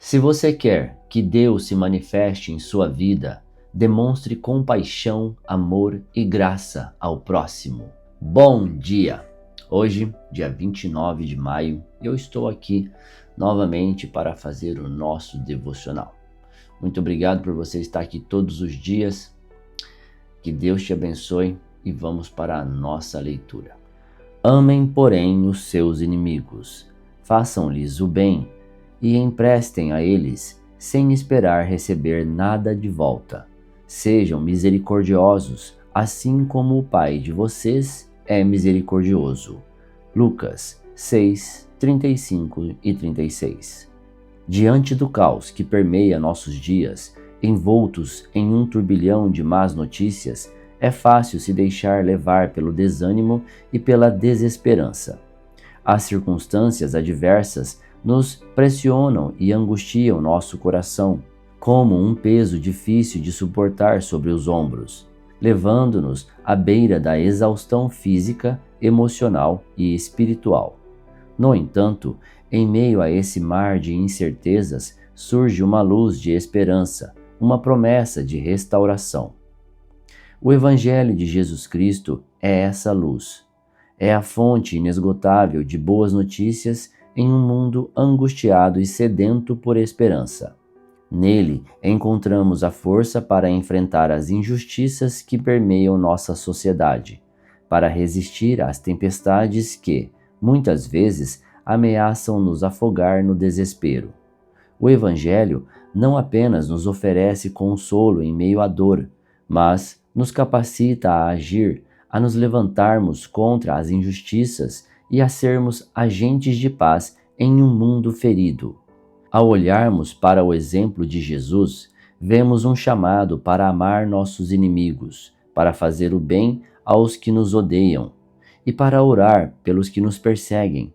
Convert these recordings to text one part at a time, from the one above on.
Se você quer que Deus se manifeste em sua vida, demonstre compaixão, amor e graça ao próximo. Bom dia! Hoje, dia 29 de maio, eu estou aqui novamente para fazer o nosso devocional. Muito obrigado por você estar aqui todos os dias. Que Deus te abençoe e vamos para a nossa leitura. Amem, porém, os seus inimigos, façam-lhes o bem e emprestem a eles, sem esperar receber nada de volta. Sejam misericordiosos, assim como o Pai de vocês é misericordioso. Lucas 6, 35 e 36. Diante do caos que permeia nossos dias, envoltos em um turbilhão de más notícias, é fácil se deixar levar pelo desânimo e pela desesperança. As circunstâncias adversas nos pressionam e angustiam nosso coração, como um peso difícil de suportar sobre os ombros, levando-nos à beira da exaustão física, emocional e espiritual. No entanto, em meio a esse mar de incertezas, surge uma luz de esperança, uma promessa de restauração. O Evangelho de Jesus Cristo é essa luz. É a fonte inesgotável de boas notícias em um mundo angustiado e sedento por esperança. Nele encontramos a força para enfrentar as injustiças que permeiam nossa sociedade, para resistir às tempestades que, muitas vezes, ameaçam nos afogar no desespero. O Evangelho não apenas nos oferece consolo em meio à dor, mas nos capacita a agir, a nos levantarmos contra as injustiças e a sermos agentes de paz em um mundo ferido. Ao olharmos para o exemplo de Jesus, vemos um chamado para amar nossos inimigos, para fazer o bem aos que nos odeiam e para orar pelos que nos perseguem.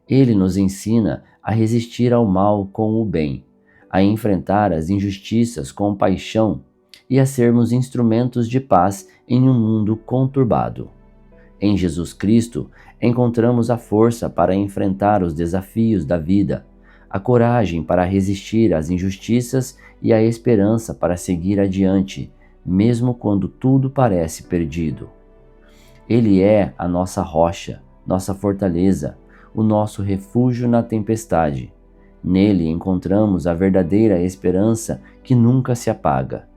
Ele nos ensina a resistir ao mal com o bem, a enfrentar as injustiças com paixão e a sermos instrumentos de paz em um mundo conturbado. Em Jesus Cristo, encontramos a força para enfrentar os desafios da vida, a coragem para resistir às injustiças e a esperança para seguir adiante, mesmo quando tudo parece perdido. Ele é a nossa rocha, nossa fortaleza, o nosso refúgio na tempestade. Nele encontramos a verdadeira esperança que nunca se apaga.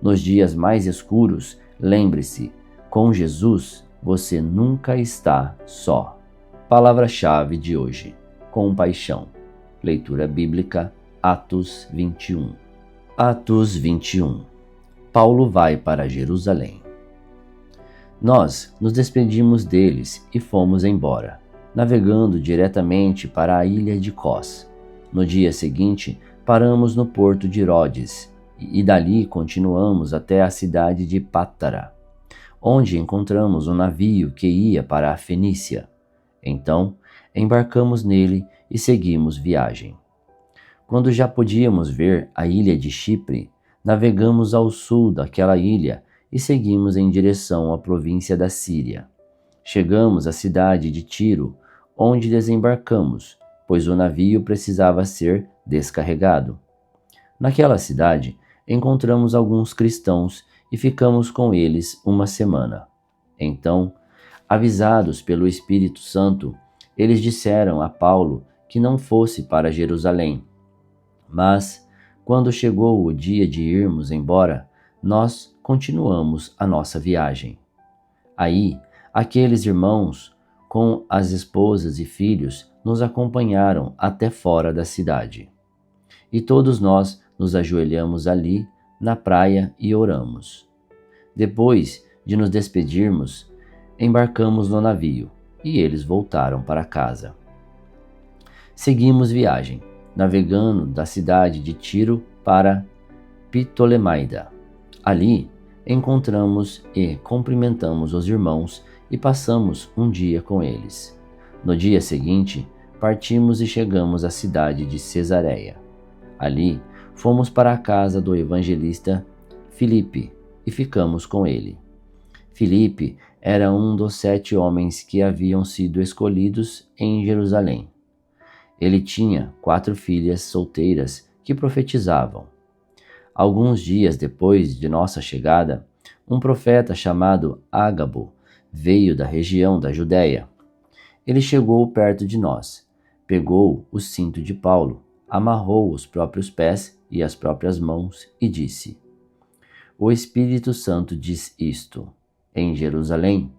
Nos dias mais escuros, lembre-se, com Jesus você nunca está só. Palavra-chave de hoje: compaixão. Leitura bíblica, Atos 21. Atos 21. Paulo vai para Jerusalém. Nós nos despedimos deles e fomos embora, navegando diretamente para a ilha de Cós. No dia seguinte, paramos no porto de Rhodes e dali continuamos até a cidade de Pátara, onde encontramos um navio que ia para a Fenícia. Então, embarcamos nele e seguimos viagem. Quando já podíamos ver a ilha de Chipre, navegamos ao sul daquela ilha e seguimos em direção à província da Síria. Chegamos à cidade de Tiro, onde desembarcamos, pois o navio precisava ser descarregado. Naquela cidade, encontramos alguns cristãos e ficamos com eles uma semana. Então, avisados pelo Espírito Santo, eles disseram a Paulo que não fosse para Jerusalém. Mas, quando chegou o dia de irmos embora, nós continuamos a nossa viagem. Aí, aqueles irmãos, com as esposas e filhos, nos acompanharam até fora da cidade. E todos nós nos ajoelhamos ali, na praia, e oramos. Depois de nos despedirmos, embarcamos no navio e eles voltaram para casa. Seguimos viagem, navegando da cidade de Tiro para Ptolemaida. Ali, encontramos e cumprimentamos os irmãos e passamos um dia com eles. No dia seguinte, partimos e chegamos à cidade de Cesareia. Ali, fomos para a casa do evangelista Filipe e ficamos com ele. Filipe era um dos 7 homens que haviam sido escolhidos em Jerusalém. Ele tinha 4 filhas solteiras que profetizavam. Alguns dias depois de nossa chegada, um profeta chamado Ágabo veio da região da Judéia. Ele chegou perto de nós, pegou o cinto de Paulo, amarrou os próprios pés e as próprias mãos e disse: O Espírito Santo diz isto: em Jerusalém,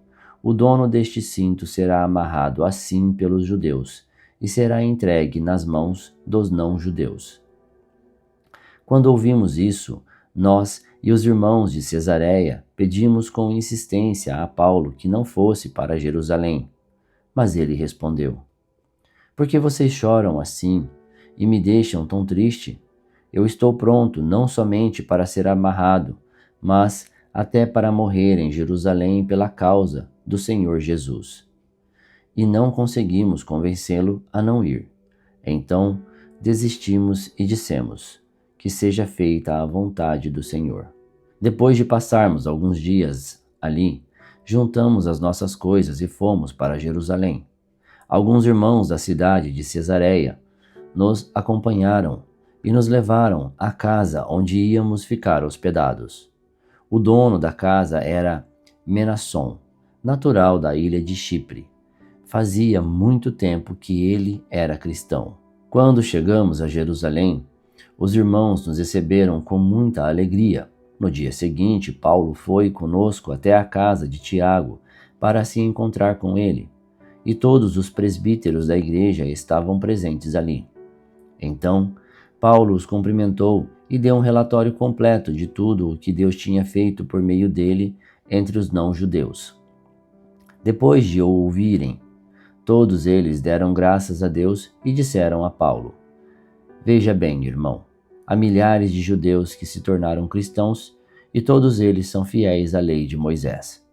o dono deste cinto será amarrado assim pelos judeus e será entregue nas mãos dos não-judeus. Quando ouvimos isso, nós e os irmãos de Cesareia pedimos com insistência a Paulo que não fosse para Jerusalém. Mas ele respondeu: Por que vocês choram assim e me deixam tão triste? Eu estou pronto não somente para ser amarrado, mas até para morrer em Jerusalém pela causa do Senhor Jesus. E não conseguimos convencê-lo a não ir. Então desistimos e dissemos: Que seja feita a vontade do Senhor. Depois de passarmos alguns dias ali, juntamos as nossas coisas e fomos para Jerusalém. Alguns irmãos da cidade de Cesareia nos acompanharam e nos levaram à casa onde íamos ficar hospedados. O dono da casa era Menasson, natural da ilha de Chipre. Fazia muito tempo que ele era cristão. Quando chegamos a Jerusalém, os irmãos nos receberam com muita alegria. No dia seguinte, Paulo foi conosco até a casa de Tiago para se encontrar com ele, e todos os presbíteros da igreja estavam presentes ali. Então, Paulo os cumprimentou e deu um relatório completo de tudo o que Deus tinha feito por meio dele entre os não-judeus. Depois de o ouvirem, todos eles deram graças a Deus e disseram a Paulo: Veja bem, irmão, há milhares de judeus que se tornaram cristãos e todos eles são fiéis à lei de Moisés.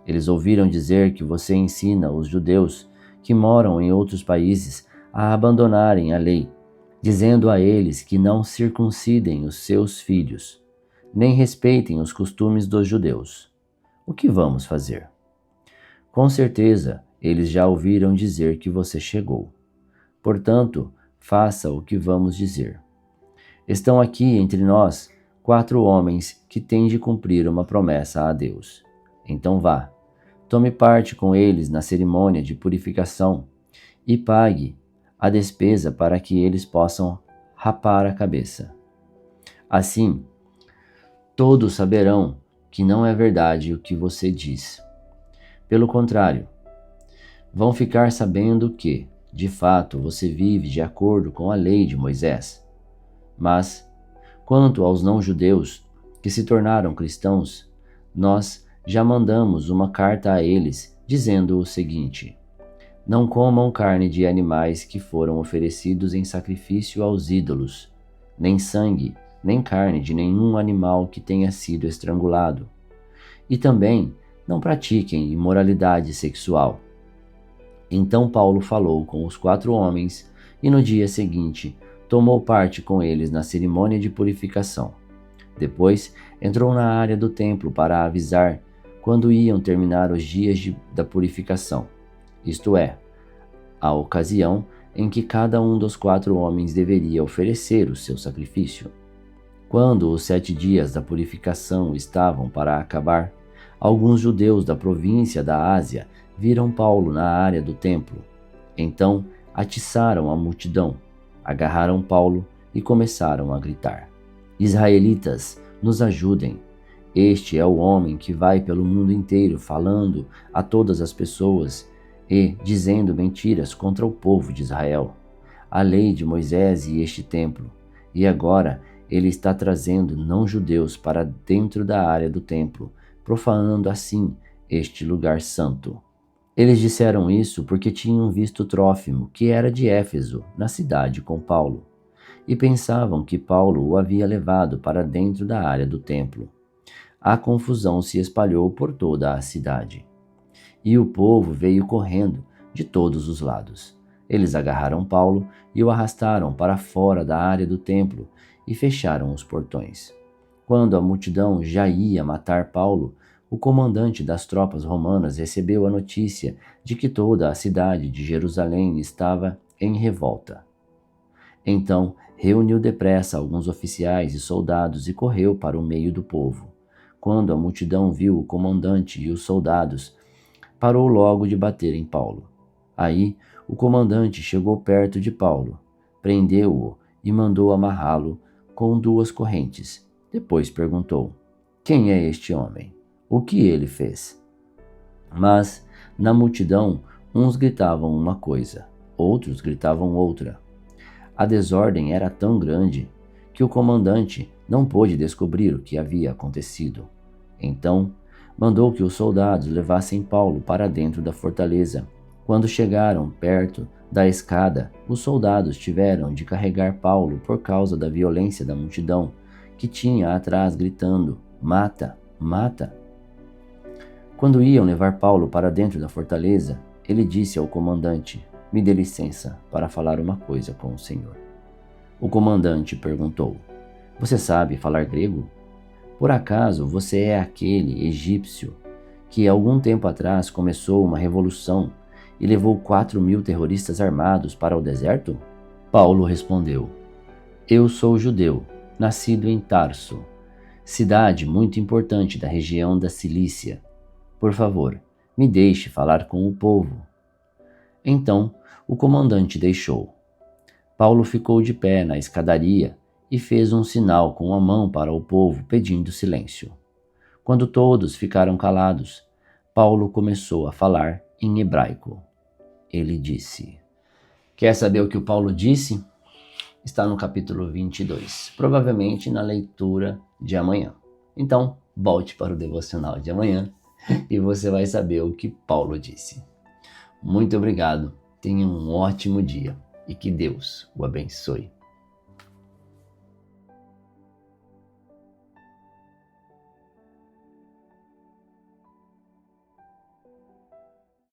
Eles ouviram dizer que você ensina os judeus que moram em outros países a abandonarem a lei, dizendo a eles que não circuncidem os seus filhos, nem respeitem os costumes dos judeus. O que vamos fazer? Com certeza, eles já ouviram dizer que você chegou. Portanto, faça o que vamos dizer. Estão aqui entre nós 4 homens que têm de cumprir uma promessa a Deus. Então vá, tome parte com eles na cerimônia de purificação e pague a despesa para que eles possam rapar a cabeça. Assim, todos saberão que não é verdade o que você diz. Pelo contrário, vão ficar sabendo que, de fato, você vive de acordo com a lei de Moisés. Mas, quanto aos não-judeus que se tornaram cristãos, nós já mandamos uma carta a eles dizendo o seguinte: Não comam carne de animais que foram oferecidos em sacrifício aos ídolos, nem sangue, nem carne de nenhum animal que tenha sido estrangulado. E também não pratiquem imoralidade sexual. Então Paulo falou com os 4 homens e no dia seguinte tomou parte com eles na cerimônia de purificação. Depois entrou na área do templo para avisar quando iam terminar os dias da purificação, isto é, a ocasião em que cada um dos 4 homens deveria oferecer o seu sacrifício. Quando os 7 dias da purificação estavam para acabar, alguns judeus da província da Ásia viram Paulo na área do templo. Então atiçaram a multidão, agarraram Paulo e começaram a gritar: Israelitas, nos ajudem! Este é o homem que vai pelo mundo inteiro falando a todas as pessoas e dizendo mentiras contra o povo de Israel, a lei de Moisés e este templo. E agora ele está trazendo não-judeus para dentro da área do templo, profanando assim este lugar santo. Eles disseram isso porque tinham visto Trófimo, que era de Éfeso, na cidade com Paulo, e pensavam que Paulo o havia levado para dentro da área do templo. A confusão se espalhou por toda a cidade, e o povo veio correndo de todos os lados. Eles agarraram Paulo e o arrastaram para fora da área do templo e fecharam os portões. Quando a multidão já ia matar Paulo, o comandante das tropas romanas recebeu a notícia de que toda a cidade de Jerusalém estava em revolta. Então reuniu depressa alguns oficiais e soldados e correu para o meio do povo. Quando a multidão viu o comandante e os soldados, parou logo de bater em Paulo. Aí o comandante chegou perto de Paulo, prendeu-o e mandou amarrá-lo com 2 correntes. Depois perguntou: Quem é este homem? O que ele fez? Mas na multidão uns gritavam uma coisa, outros gritavam outra. A desordem era tão grande que o comandante não pôde descobrir o que havia acontecido. Então mandou que os soldados levassem Paulo para dentro da fortaleza. Quando chegaram perto da escada, os soldados tiveram de carregar Paulo por causa da violência da multidão, que tinha atrás gritando: Mata, mata! Quando iam levar Paulo para dentro da fortaleza, ele disse ao comandante: Me dê licença para falar uma coisa com o senhor. O comandante perguntou: Você sabe falar grego? Por acaso você é aquele egípcio que algum tempo atrás começou uma revolução e levou 4.000 terroristas armados para o deserto? Paulo respondeu: Eu sou judeu, nascido em Tarso, cidade muito importante da região da Cilícia. Por favor, me deixe falar com o povo. Então o comandante deixou. Paulo ficou de pé na escadaria e fez um sinal com a mão para o povo, pedindo silêncio. Quando todos ficaram calados, Paulo começou a falar em hebraico. Ele disse: Quer saber o que o Paulo disse? Está no capítulo 22, provavelmente na leitura de amanhã. Então, volte para o devocional de amanhã e você vai saber o que Paulo disse. Muito obrigado, tenha um ótimo dia e que Deus o abençoe.